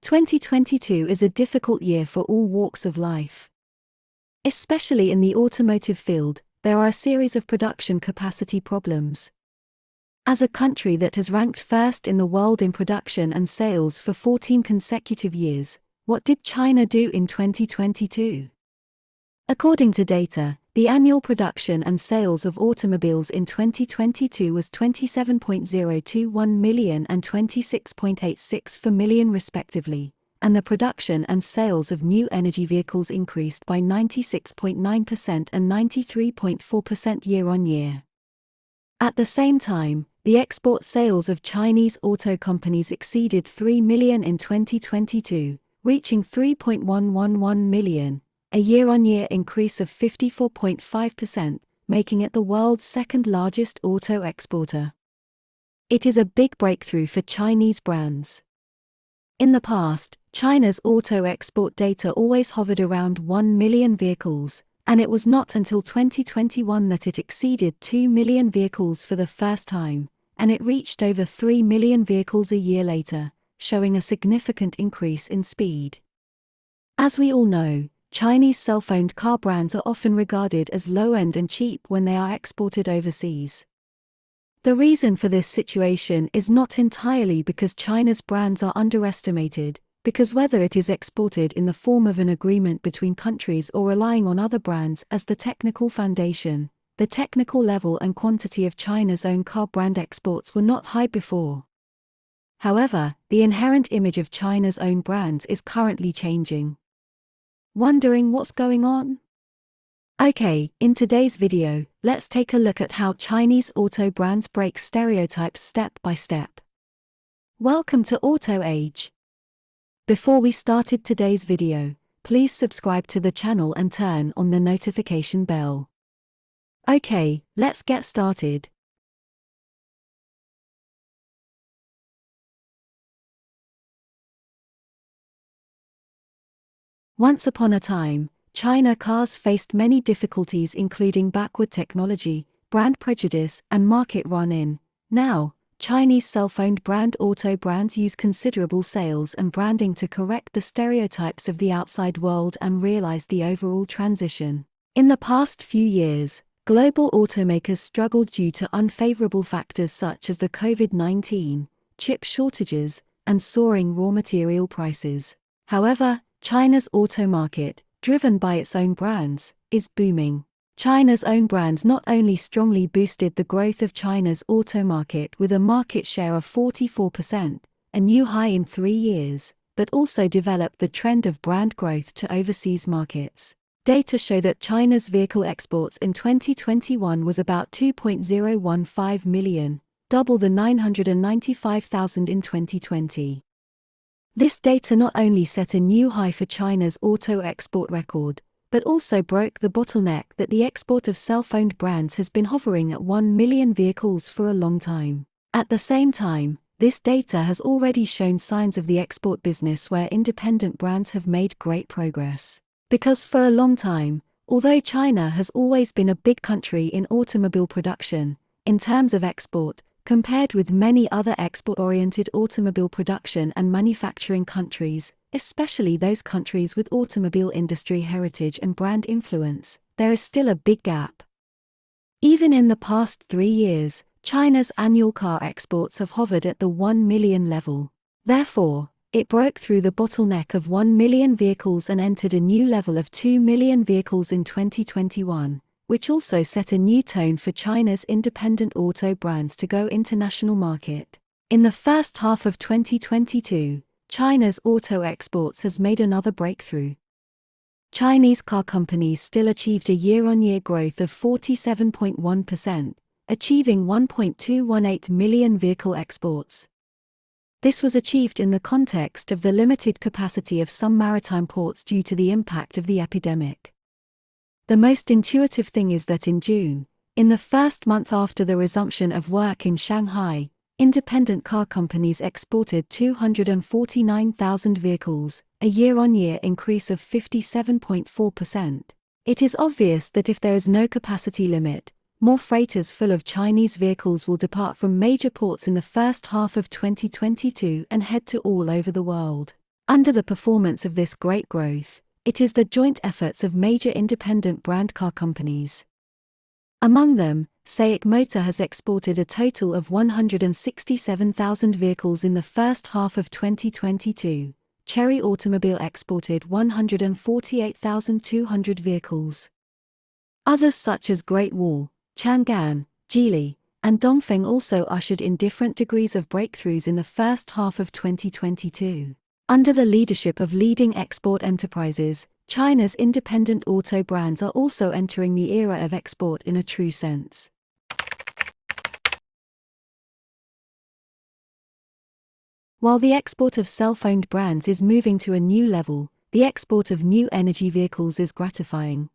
2022 is a difficult year for all walks of life. Especially in the automotive field, there are a series of production capacity problems. As a country that has ranked first in the world in production and sales for 14 consecutive years, what did China do in 2022? According to data, the annual production and sales of automobiles in 2022 was 27.021 million and 26.864 million respectively, and the production and sales of new energy vehicles increased by 96.9% and 93.4% year-on-year. At the same time, the export sales of Chinese auto companies exceeded 3 million in 2022, reaching 3.111 million. A year-on-year increase of 54.5%, making it the world's second largest auto exporter. It is a big breakthrough for Chinese brands. In the past, China's auto export data always hovered around 1 million vehicles, and it was not until 2021 that it exceeded 2 million vehicles for the first time, and it reached over 3 million vehicles a year later, showing a significant increase in speed. As we all know, Chinese self-owned car brands are often regarded as low-end and cheap when they are exported overseas. The reason for this situation is not entirely because China's brands are underestimated, because whether it is exported in the form of an agreement between countries or relying on other brands as the technical foundation, the technical level and quantity of China's own car brand exports were not high before. However, the inherent image of China's own brands is currently changing. Wondering what's going on? Okay, in today's video, let's take a look at how Chinese auto brands break stereotypes step by step. Welcome to Auto Age. Before we started today's video, please subscribe to the channel and turn on the notification bell. Okay, let's get started. Once upon a time, China cars faced many difficulties including backward technology, brand prejudice, and market run-in. Now, Chinese self-owned brand auto brands use considerable sales and branding to correct the stereotypes of the outside world and realize the overall transition. In the past few years, global automakers struggled due to unfavorable factors such as the COVID-19, chip shortages, and soaring raw material prices. However, China's auto market, driven by its own brands, is booming. China's own brands not only strongly boosted the growth of China's auto market with a market share of 44%, a new high in 3 years, but also developed the trend of brand growth to overseas markets. Data show that China's vehicle exports in 2021 was about 2.015 million, double the 995,000 in 2020. This data not only set a new high for China's auto export record, but also broke the bottleneck that the export of self-owned brands has been hovering at 1 million vehicles for a long time. At the same time, this data has already shown signs of the export business where independent brands have made great progress. Because for a long time, although China has always been a big country in automobile production, in terms of export, compared with many other export-oriented automobile production and manufacturing countries, especially those countries with automobile industry heritage and brand influence, there is still a big gap. Even in the past 3 years, China's annual car exports have hovered at the 1 million level. Therefore, it broke through the bottleneck of 1 million vehicles and entered a new level of 2 million vehicles in 2021. Which also set a new tone for China's independent auto brands to go international market. In the first half of 2022, China's auto exports has made another breakthrough. Chinese car companies still achieved a year-on-year growth of 47.1%, achieving 1.218 million vehicle exports. This was achieved in the context of the limited capacity of some maritime ports due to the impact of the epidemic. The most intuitive thing is that in June, in the first month after the resumption of work in Shanghai, independent car companies exported 249,000 vehicles, a year-on-year increase of 57.4%. It is obvious that if there is no capacity limit, more freighters full of Chinese vehicles will depart from major ports in the first half of 2022 and head to all over the world. Under the performance of this great growth, it is the joint efforts of major independent brand car companies. Among them, SAIC Motor has exported a total of 167,000 vehicles in the first half of 2022. Chery Automobile exported 148,200 vehicles. Others such as Great Wall, Chang'an, Geely, and Dongfeng also ushered in different degrees of breakthroughs in the first half of 2022. Under the leadership of leading export enterprises, China's independent auto brands are also entering the era of export in a true sense. While the export of self-owned brands is moving to a new level, the export of new energy vehicles is gratifying.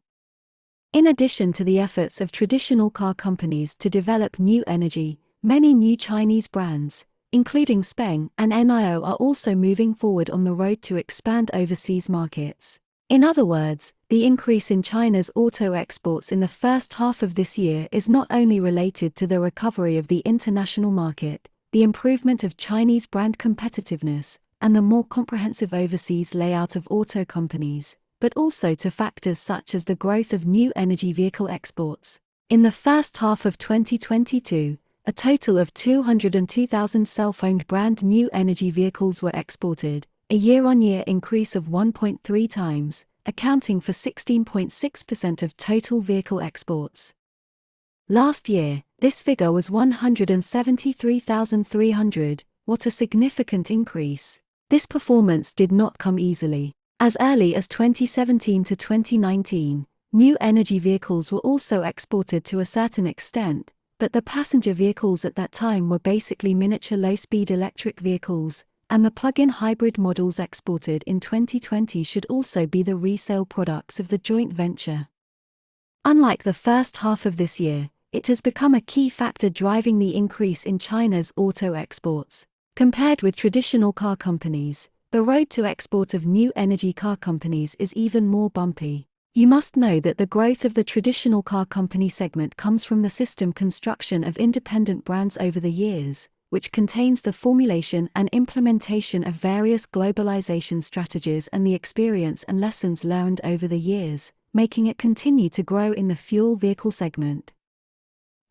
In addition to the efforts of traditional car companies to develop new energy, many new Chinese brands, including Speng and NIO, are also moving forward on the road to expand overseas markets. In other words, the increase in China's auto exports in the first half of this year is not only related to the recovery of the international market, the improvement of Chinese brand competitiveness, and the more comprehensive overseas layout of auto companies, but also to factors such as the growth of new energy vehicle exports. In the first half of 2022, a total of 202,000 self-owned brand new energy vehicles were exported, a year-on-year increase of 1.3 times, accounting for 16.6% of total vehicle exports. Last year, this figure was 173,300. What a significant increase! This performance did not come easily. As early as 2017 to 2019, new energy vehicles were also exported to a certain extent, but the passenger vehicles at that time were basically miniature low-speed electric vehicles, and the plug-in hybrid models exported in 2020 should also be the resale products of the joint venture. Unlike the first half of this year, it has become a key factor driving the increase in China's auto exports. Compared with traditional car companies, the road to export of new energy car companies is even more bumpy. You must know that the growth of the traditional car company segment comes from the system construction of independent brands over the years, which contains the formulation and implementation of various globalization strategies and the experience and lessons learned over the years, making it continue to grow in the fuel vehicle segment.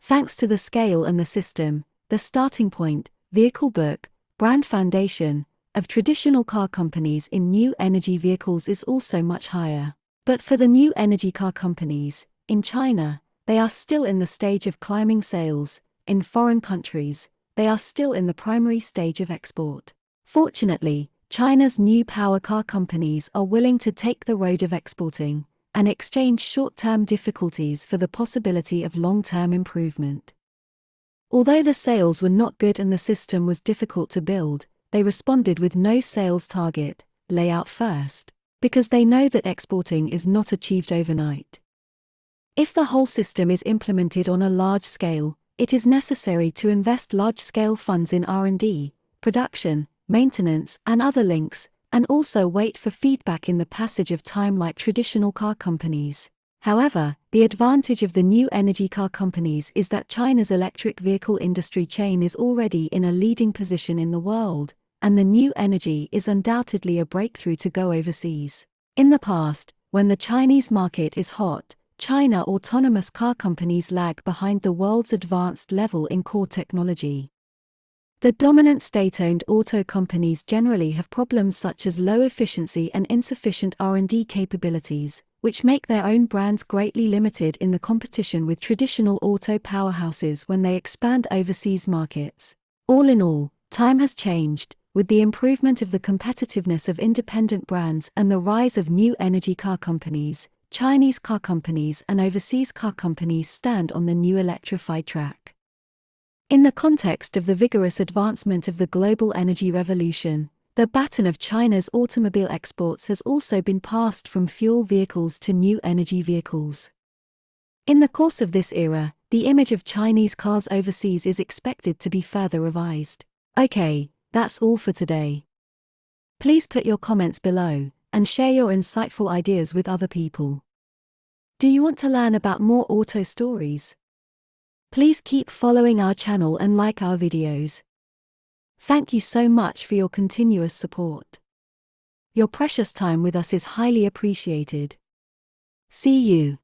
Thanks to the scale and the system, the starting point, vehicle book, brand foundation, of traditional car companies in new energy vehicles is also much higher. But for the new energy car companies, in China, they are still in the stage of climbing sales. In foreign countries, they are still in the primary stage of export. Fortunately, China's new power car companies are willing to take the road of exporting, and exchange short-term difficulties for the possibility of long-term improvement. Although the sales were not good and the system was difficult to build, they responded with no sales target, layout first, because they know that exporting is not achieved overnight. If the whole system is implemented on a large scale, it is necessary to invest large-scale funds in R&D, production, maintenance, and other links, and also wait for feedback in the passage of time like traditional car companies. However, the advantage of the new energy car companies is that China's electric vehicle industry chain is already in a leading position in the world, and the new energy is undoubtedly a breakthrough to go overseas. In the past, when the Chinese market is hot, China autonomous car companies lag behind the world's advanced level in core technology. The dominant state-owned auto companies generally have problems such as low efficiency and insufficient R&D capabilities, which make their own brands greatly limited in the competition with traditional auto powerhouses when they expand overseas markets. All in all, time has changed. With the improvement of the competitiveness of independent brands and the rise of new energy car companies, Chinese car companies and overseas car companies stand on the new electrified track. In the context of the vigorous advancement of the global energy revolution, the baton of China's automobile exports has also been passed from fuel vehicles to new energy vehicles. In the course of this era, the image of Chinese cars overseas is expected to be further revised. Okay. That's all for today. Please put your comments below, and share your insightful ideas with other people. Do you want to learn about more auto stories? Please keep following our channel and like our videos. Thank you so much for your continuous support. Your precious time with us is highly appreciated. See you.